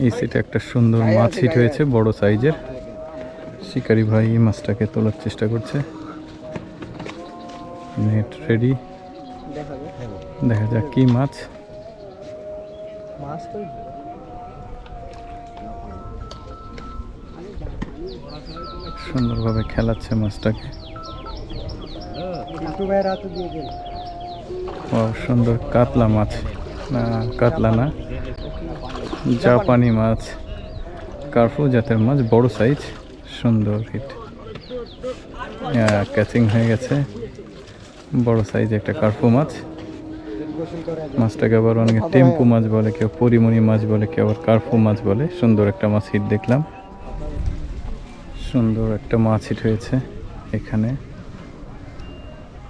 এই সিটে একটা সুন্দর মাছ হিট হয়েছে বড় সাইজের। শিকারি ভাই এই মাছটাকে তোলার চেষ্টা করছে। নেট রেডি, দেখা যাক কি মাছ। সুন্দরভাবে খেলাচ্ছে মাছটাকে। সুন্দর কাতলা মাছ, না কাতলা না, জাপানি মাছ, কার্পু জাতের মাছ, বড় সাইজ, সুন্দর হিট। ক্যাচিং হয়ে গেছে, বড় সাইজ একটা কার্পু মাছ। মাছটাকে আবার অনেকে টেম্পু মাছ বলে, কেউ পরিমণি মাছ বলে, কেউ আবার কার্পু মাছ বলে। সুন্দর একটা মাছ হিট দেখলাম, সুন্দর একটা মাছ হিট হয়েছে এখানে।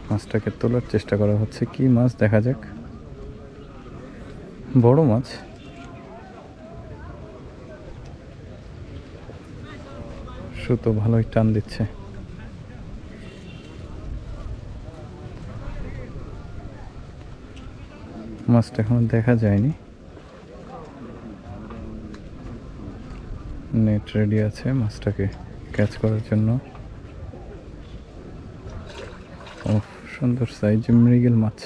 মাছটাকে তোলার চেষ্টা করা হচ্ছে, কি মাছ দেখা যাক। বড় মাছ, সুতো ভালোই টান দিচ্ছে। মাছটা এখনো দেখা যায়নি। নেট রেডি আছে মাছটাকে ক্যাচ করার জন্য। ও সুন্দর সাইজ মৃগেল মাছ।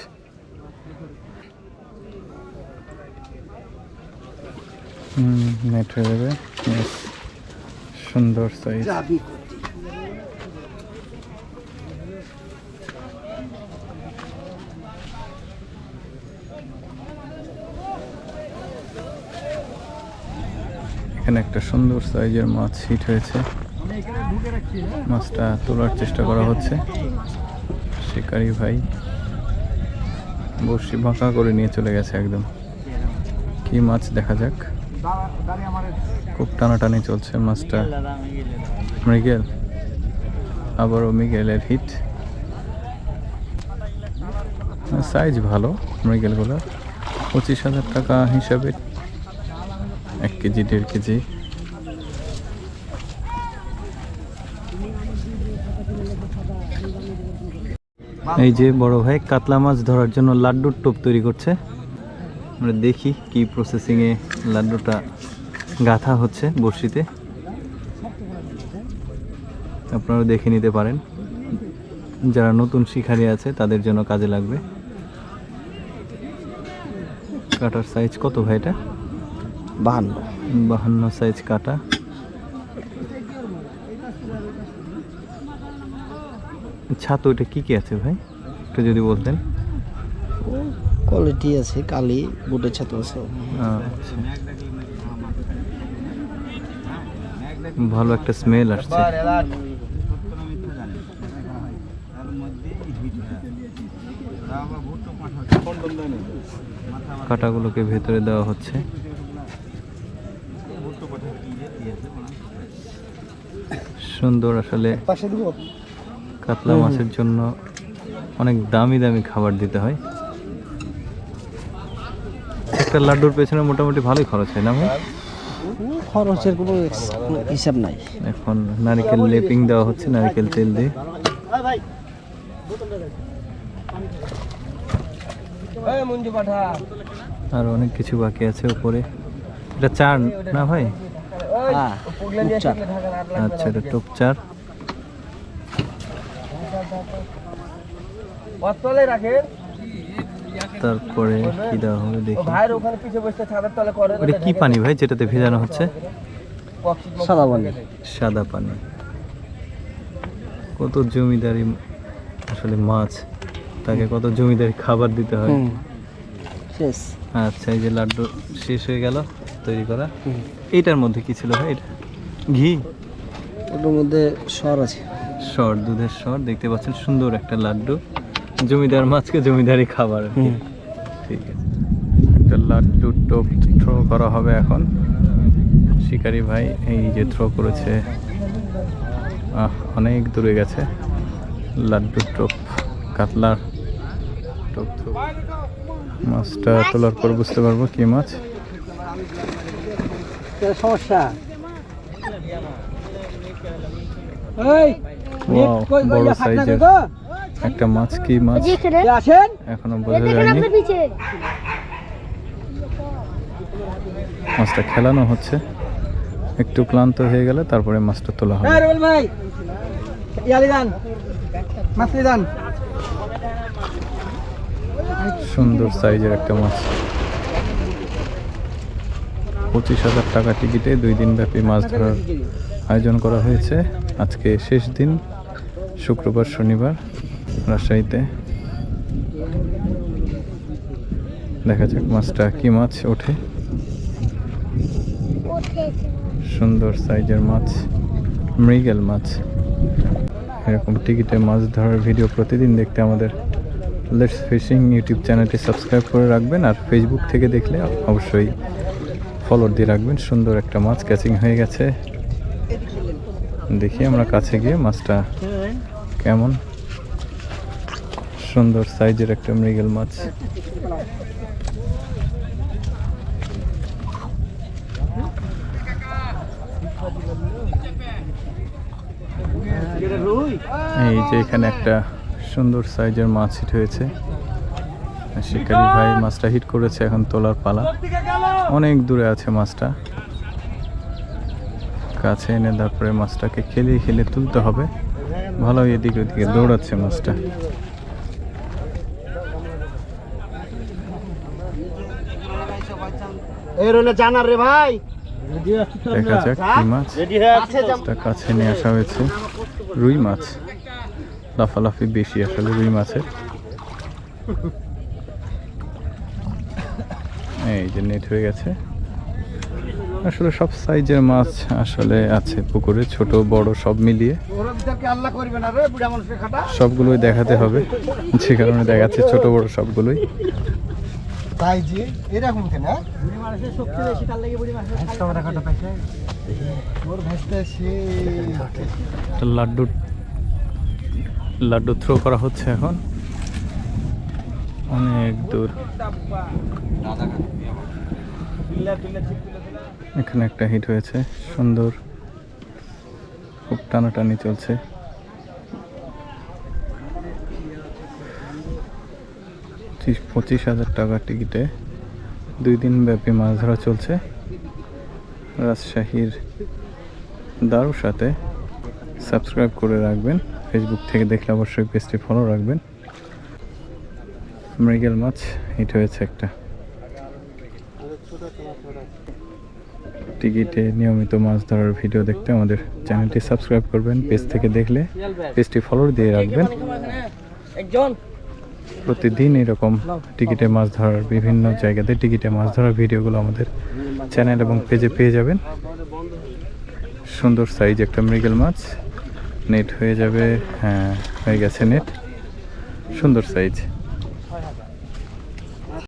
নেট হয়ে যাবে, সুন্দর সাইজ। এখানে একটা সুন্দর সাইজের মাছ হিট হয়েছে, মাছটা তোলার চেষ্টা করা হচ্ছে। শিকারি ভাই বড়শি বাঁকা করে নিয়ে চলে গেছে একদম। কি মাছ দেখা যাক, খুব টানাটানি চলছে মাছটা। মৃগেল, আবারও মৃগেলের হিট। সাইজ ভালো মৃগেলগুলোর, 25,000 টাকা হিসাবে 1 কেজি 1.5 কেজি। এই যে বড় ভাই কাতলা মাছ ধরার জন্য লাড্ডুর টোপ তৈরি করছে। আমরা দেখি কি প্রসেসিংয়ে লাড্ডুটা গাঁথা হচ্ছে বড়শিতে, আপনারা দেখে নিতে পারেন। যারা নতুন শিকারি আছে তাদের জন্য কাজে লাগবে। কাটার সাইজ কত ভাই এটা? 52 সাইজ কাটা। ছাতু এটা কি কি আছে ভাই, একটু যদি বলতেন। কোয়ালিটি আছে, কালি বুটের ছাতু আছে। আচ্ছা, ভালো একটা স্মেল আসছে। কাটাগুলোকে ভেতরে দেওয়া হচ্ছে। সুন্দর, আসলে কাতলা মাছের জন্য অনেক দামি দামি খাবার দিতে হয়। একটা লাড্ডুর পেছনে মোটামুটি ভালোই খরচ হয় না ভাই? খরচের কোনো হিসাব নাই। এখন নারকেল লেপিং দেওয়া হচ্ছে, নারকেল তেল দিয়ে। আর অনেক কিছু বাকি আছে উপরে। এটা চার না ভাই? আচ্ছা, এটা টোপ চার। তারপরে কি দেওয়া হবে দেখি। ওটা কি পানি ভাই যেটাতে ভেজানো হচ্ছে? সাদা পানি। সাদা পানি। কত জমিদারি আসলে মাছ, তাকে কত জমিদারি খাবার দিতে হয়। শেষ। আচ্ছা, এই যে লাড্ডু শেষ হয়ে গেল তৈরি করা। এইটার মধ্যে কি ছিল ভাই? এটা ঘি, ওটার মধ্যে সর আছে, সর, দুধের সর। দেখতে পাচ্ছেন সুন্দর একটা লাড্ডু, জমিদার মাছকে জমিদারি খাবার। ঠিক আছে, একটা লাড্ডু টোপ থ্রো করা হবে এখন। শিকারি ভাই এই যে থ্রো করেছে, অনেক দূরে গেছে। লাড্ডু টোপ, কাতলার টোপ থ্রো। মাছটা তোলার পর বুঝতে পারবো কি মাছ। সমস্যা বড় সাইজের একটা মাছ। কি মাছ এখনো বোঝা যায়নি। মাছটা খেলানো হচ্ছে, একটু ক্লান্ত হয়ে গেলে তারপরে মাছটা তোলা হবে। ভাই ইয়ালি দান মাছলি দান। সুন্দর সাইজের একটা মাছ। 25,000 টাকা টিকিটে 2 দিন ব্যাপী মাছ ধরার আয়োজন করা হয়েছে। আজকে শেষ দিন, শুক্রবার শনিবার রাজশাহীতে। দেখা যাক মাছটা কি মাছ ওঠে। সুন্দর সাইজের মাছ, মৃগেল মাছ। এরকম টিকিটে মাছ ধরার ভিডিও প্রতিদিন দেখতে আমাদের লেটস ফিশিং ইউটিউব চ্যানেলটি সাবস্ক্রাইব করে রাখবেন, আর ফেসবুক থেকে দেখলে অবশ্যই ফলো দিয়ে রাখবেন। সুন্দর একটা মাছ ক্যাচিং হয়ে গেছে। দেখি আমরা কাছে গিয়ে মাছটা কেমন। সুন্দর সাইজের একটা মৃগেল মাছ। এই যে এখানে একটা সুন্দর সাইজের মাছ হিট হয়েছে। শিকারি ভাই মাছটা হিট করেছে, এখন তোলার পালা। অনেক দূরে আছে মাছটা, কাছে এনে তারপরে মাছটাকে খেলে খেলে তুলতে হবে। ভালো এদিকে ওদিকে দৌড়াচ্ছে মাছটা। জানার রে ভাই, দেখা যাক কি মাছ। তা কাছে নিয়ে আসা হয়েছে রুই মাছ। লাফালাফি বেশি আসলে রুই মাছের। এই যে নেট হয়ে গেছে। আসলে সব সাইজের মাছ আসলে আছে পুকুরে, ছোট বড় সব মিলিয়ে। সবগুলোই দেখাতে হবে, যে কারণে দেখাচ্ছে ছোট বড় সবগুলোই। লাড্ডু লাড্ডু থ্রো করা হচ্ছে এখন অনেক দূর। এখানে একটা হিট হয়েছে সুন্দর, খুব টানাটানি চলছে। 25,000 টাকা টিকিটে 2 দিন ব্যাপী মাছ ধরা চলছে রাজশাহীর দারুসাতে। সাবস্ক্রাইব করে রাখবেন, ফেসবুক থেকে দেখলে অবশ্যই পেজটি ফলো রাখবেন। মৃগেল মাছ হিট হয়েছে একটা। টিকিটে নিয়মিত মাছ ধরার ভিডিও দেখতে আমাদের চ্যানেলটি সাবস্ক্রাইব করবেন, পেজ থেকে দেখলে পেজটি ফলো দিয়ে রাখবেন। প্রতিদিন এরকম টিকিটে মাছ ধরার বিভিন্ন জায়গাতে টিকিটে মাছ ধরার ভিডিওগুলো আমাদের চ্যানেল এবং পেজে পেয়ে যাবেন। সুন্দর সাইজ একটা মৃগেল মাছ। নেট হয়ে যাবে, হ্যাঁ হয়ে গেছে নেট। সুন্দর সাইজ।